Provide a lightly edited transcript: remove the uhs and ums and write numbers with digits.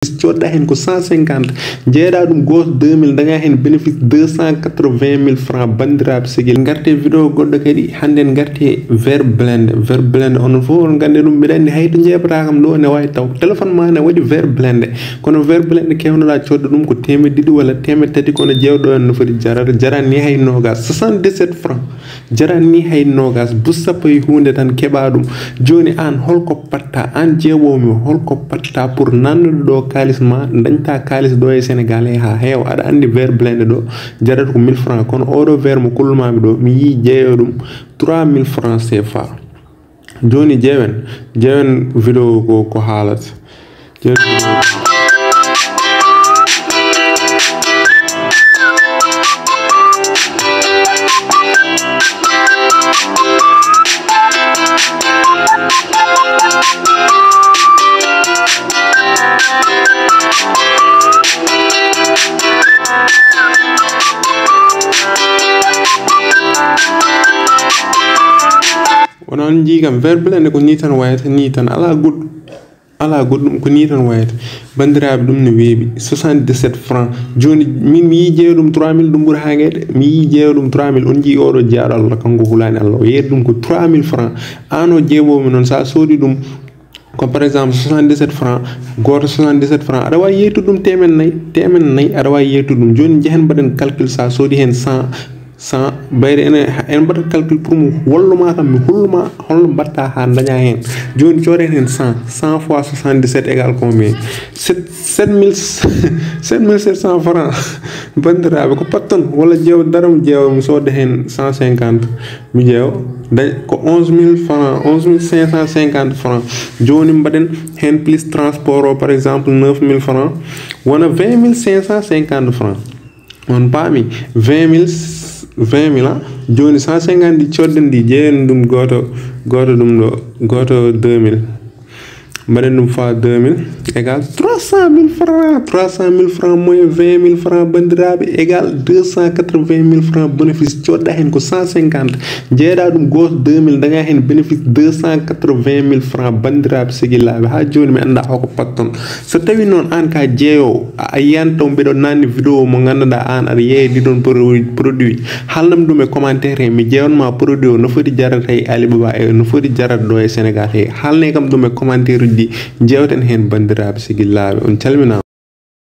codda hen ko 150 jeeɗa ɗum goto 2000 daga hen bénéfice 280 000 francs bandiraɓe sigil garte vidéo goɗɗo kadi hande en garte verblende onon fof on gande ɗum mbiɗa andi hayto jeebata kam ɗo ne wawi taw téléphone ma ne waɗi verblende kono verblende kewnoɗa codda ɗum ko 200 walla 300 kono jewɗo en no foti jarata jarani hay nogas 77 francs jarani hay nogas bus sappo e hunde tan keɓa ɗum joni an holko patta an jeewomi holko patta pour nannude ɗo kalis ma dañta kalis ɗo e Sénégal ha heewa aɗa andi verblende ɗo jarata ko 1000 francs kono oɗo ver mo kullumami ɗo mi yi jeeyo ɗum 3000 francs CFA joni jeewen vidéo ko haalata onon jigam verblende ko ni tan wayata ni tan ala goɗɗum ko ni tan wayata bandiraɓe ɗum no weeɓi 77 francs joni min mi yi jeeyo ɗum 3000 ɗum ɓuuri hagede mi yi jeeyo ɗum 3000 on jii oɗo jaaɗo Allah kanko hulani Allah o yeeyde ɗum ko 3000 francs an o jeeɓomi noon sa soodi ɗum ko par exemple 77 francs goto 77 francs aɗa wawi yeytude ɗum temen nayyi aɗa wawi yeytude ɗum joni jehen mbaɗen calcul sa soodi hen 100 bayre en mbaɗat calcul pour mo walluma kam mi hulluma holno mbatta ha daña hen joni coren hen 100 fois 77 égale combien 7700 francs bandiraɓe ko patton walla jeew daram jeewa mi sodda hen 150 mi jeew ko 11000 francs 11550 francs joni mbaɗen hen plus transport o par exemple 9000 francs wona 20550 francs on paami 20 000 joni 150 ɗi codden ɗi jeeyen ɗum goto ɗum ɗo goto 2000 mbaɗen ɗum fois 2000 égal 300 000 francs moyen 20 000 francs bandiraɓe égal 280 000 francs bénéfice codɗa hen ko 150 jeeɗa ɗum goto 2000 daga hen bénéfice 280 000 francs bandiraɓe sigillaɓe ha joni mi anda hoko patton so tawi noon an ka jeeyowo a yiyantaw mbiɗo nanni vidéo mo ganduɗa an aɗa yeeya ɗiɗon produit haalnam ɗum e commentaire he mi jeewanma produit o no foti jarata e Alibaba e no foti jarata ɗo e Sénégal he haalne kam ɗum e commentaire uji ɗi jewten hen bandiraɓe sigillaɓe on calminama